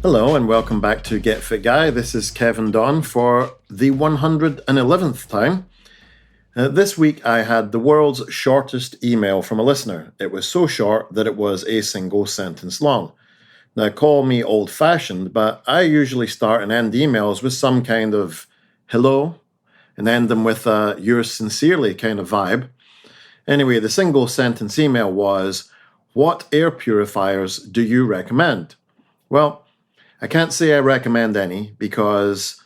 Hello and welcome back to Get Fit Guy. This is Kevin Don for the 111th time. This week I had the world's shortest email from a listener. It was so short that it was a single sentence long. Now call me old-fashioned, but I usually start and end emails with some kind of hello and end them with a yours sincerely kind of vibe. Anyway, the single sentence email was, "What air purifiers do you recommend?" Well, I can't say I recommend any because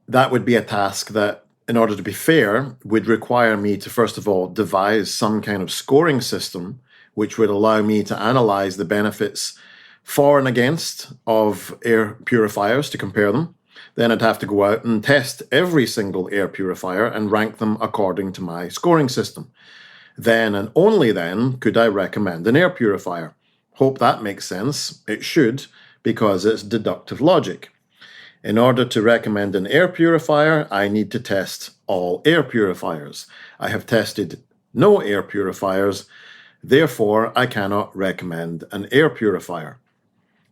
that would be a task that, in order to be fair, would require me to first of all devise some kind of scoring system which would allow me to analyze the benefits for and against of air purifiers to compare them. Then I'd have to go out and test every single air purifier and rank them according to my scoring system. Then and only then could I recommend an air purifier. Hope that makes sense. It should, because it's deductive logic. In order to recommend an air purifier, I need to test all air purifiers. I have tested no air purifiers, therefore I cannot recommend an air purifier.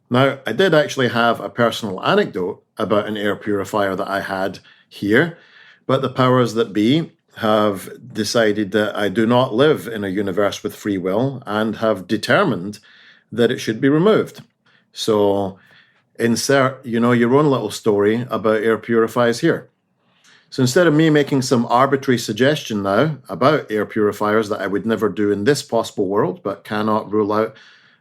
Now, I did actually have a personal anecdote about an air purifier that I had here, but the powers that be have decided that I do not live in a universe with free will and have determined that it should be removed. So insert, your own little story about air purifiers here. So instead of me making some arbitrary suggestion now about air purifiers that I would never do in this possible world, but cannot rule out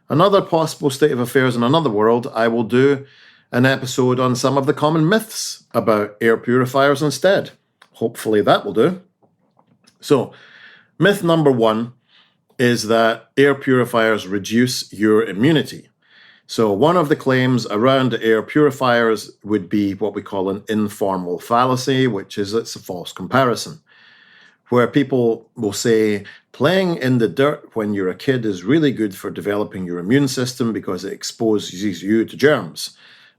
another possible state of affairs in another world, I will do an episode on some of the common myths about air purifiers instead. Hopefully that will do. So, myth number one is that air purifiers reduce your immunity. So one of the claims around air purifiers would be what we call an informal fallacy, which is it's a false comparison, where people will say playing in the dirt when you're a kid is really good for developing your immune system because it exposes you to germs.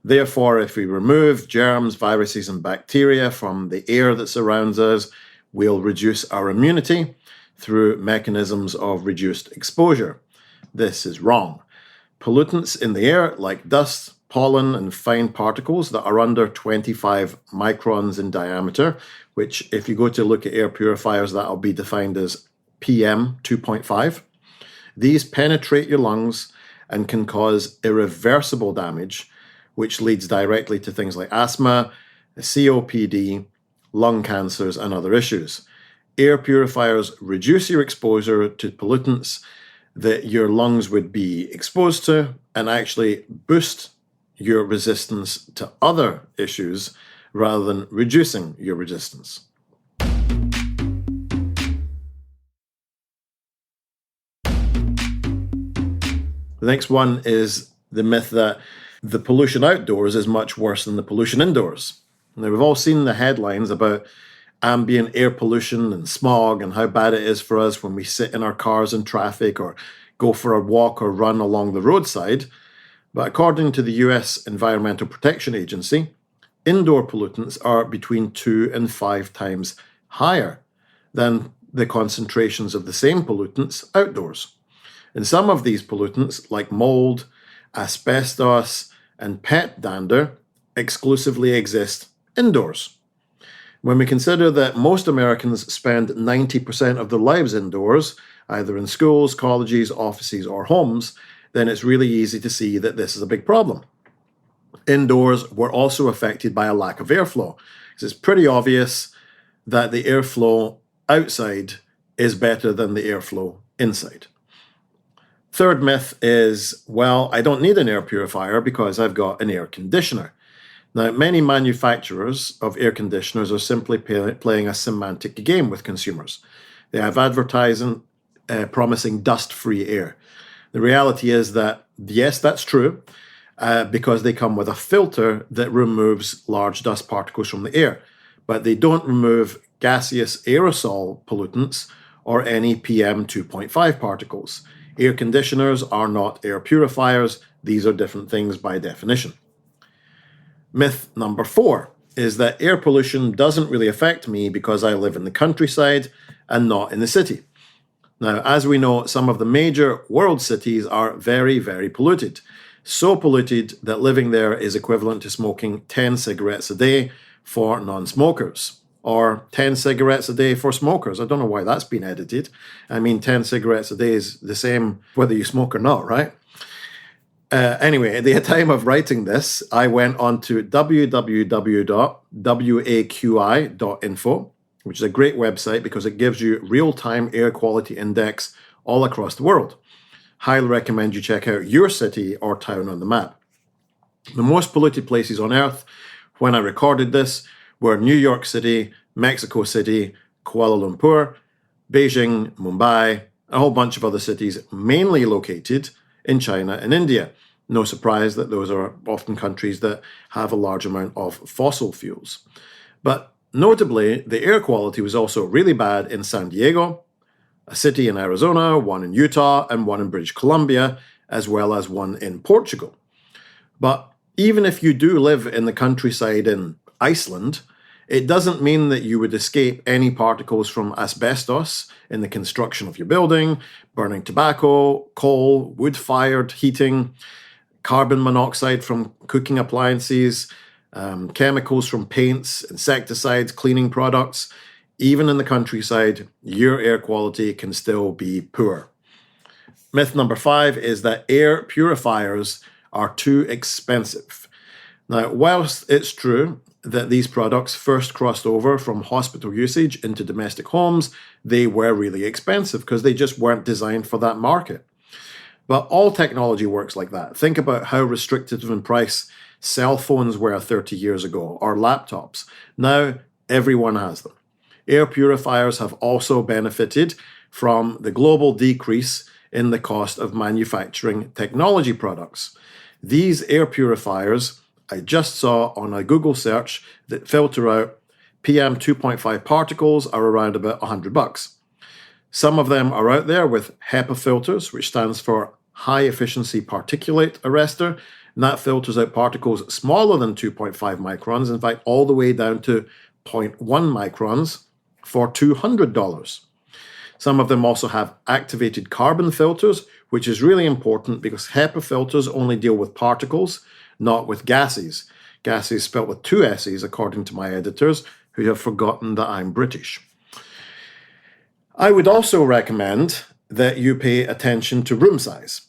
Therefore, if we remove germs, viruses, and bacteria from the air that surrounds us, we'll reduce our immunity through mechanisms of reduced exposure. This is wrong. Pollutants in the air, like dust, pollen, and fine particles that are under 25 microns in diameter, which if you go to look at air purifiers, that'll be defined as PM 2.5. These penetrate your lungs and can cause irreversible damage, which leads directly to things like asthma, COPD, lung cancers, and other issues. Air purifiers reduce your exposure to pollutants that your lungs would be exposed to and actually boost your resistance to other issues rather than reducing your resistance. The next one is the myth that the pollution outdoors is much worse than the pollution indoors. Now, we've all seen the headlines about ambient air pollution and smog and how bad it is for us when we sit in our cars in traffic or go for a walk or run along the roadside. But according to the US Environmental Protection Agency, indoor pollutants are between 2 and 5 times higher than the concentrations of the same pollutants outdoors. And some of these pollutants, like mold, asbestos, and pet dander, exclusively exist indoors. When we consider that most Americans spend 90% of their lives indoors, either in schools, colleges, offices, or homes, then it's really easy to see that this is a big problem. Indoors, we're also affected by a lack of airflow, because it's pretty obvious that the airflow outside is better than the airflow inside. Third myth is, well, I don't need an air purifier because I've got an air conditioner. Now, many manufacturers of air conditioners are simply playing a semantic game with consumers. They have advertising promising dust-free air. The reality is that, yes, that's true, because they come with a filter that removes large dust particles from the air, but they don't remove gaseous aerosol pollutants or any PM 2.5 particles. Air conditioners are not air purifiers. These are different things by definition. Myth number 4 is that air pollution doesn't really affect me because I live in the countryside and not in the city. Now, as we know, some of the major world cities are very, very polluted. so polluted that living there is equivalent to smoking 10 cigarettes a day for non-smokers, or 10 cigarettes a day for smokers. I don't know why that's been edited. I mean, 10 cigarettes a day is the same whether you smoke or not, right? Anyway, at the time of writing this, I went on to www.waqi.info, which is a great website because it gives you real-time air quality index all across the world. Highly recommend you check out your city or town on the map. The most polluted places on Earth, when I recorded this, were New York City, Mexico City, Kuala Lumpur, Beijing, Mumbai, a whole bunch of other cities, mainly located in China and India. No surprise that those are often countries that have a large amount of fossil fuels. But notably, the air quality was also really bad in San Diego, a city in Arizona, one in Utah, and one in British Columbia, as well as one in Portugal. But even if you do live in the countryside in Iceland, it doesn't mean that you would escape any particles from asbestos in the construction of your building, burning tobacco, coal, wood-fired heating, carbon monoxide from cooking appliances, chemicals from paints, insecticides, cleaning products. Even in the countryside, your air quality can still be poor. Myth number 5 is that air purifiers are too expensive. Now, whilst it's true that these products first crossed over from hospital usage into domestic homes, they were really expensive because they just weren't designed for that market. But all technology works like that. Think about how restrictive in price cell phones were 30 years ago, or laptops. Now, everyone has them. Air purifiers have also benefited from the global decrease in the cost of manufacturing technology products. These air purifiers I just saw on a Google search that filter out PM 2.5 particles are around about $100. Some of them are out there with HEPA filters, which stands for High Efficiency Particulate Arrestor, and that filters out particles smaller than 2.5 microns, in fact, all the way down to 0.1 microns for $200. Some of them also have activated carbon filters, which is really important because HEPA filters only deal with particles, not with gases. Gases spelt with 2 S's, according to my editors, who have forgotten that I'm British. I would also recommend that you pay attention to room size.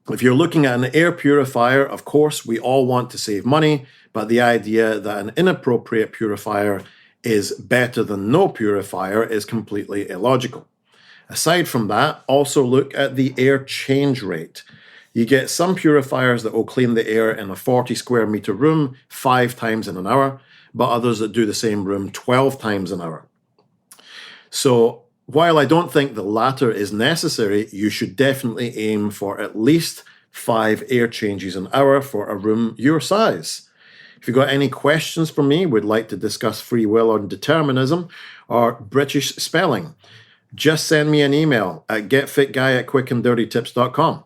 If you're looking at an air purifier, of course, we all want to save money, but the idea that an inappropriate purifier is better than no purifier is completely illogical. Aside from that, also look at the air change rate. You get some purifiers that will clean the air in a 40 square meter room 5 times in an hour, but others that do the same room 12 times an hour. So while I don't think the latter is necessary, you should definitely aim for at least 5 air changes an hour for a room your size. If you've got any questions for me, would like to discuss free will or determinism or British spelling, just send me an email at getfitguy@quickanddirtytips.com.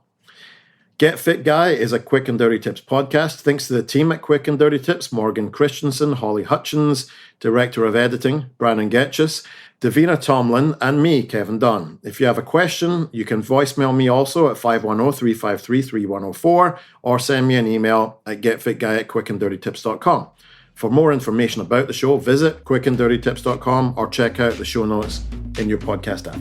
Get Fit Guy is a Quick and Dirty Tips podcast. Thanks to the team at Quick and Dirty Tips, Morgan Christensen, Holly Hutchins, Director of Editing, Brandon Getchus, Davina Tomlin, and me, Kevin Dunn. If you have a question, you can voicemail me also at 510-353-3104 or send me an email at getfitguy@quickanddirtytips.com. For more information about the show, visit quickanddirtytips.com or check out the show notes in your podcast app.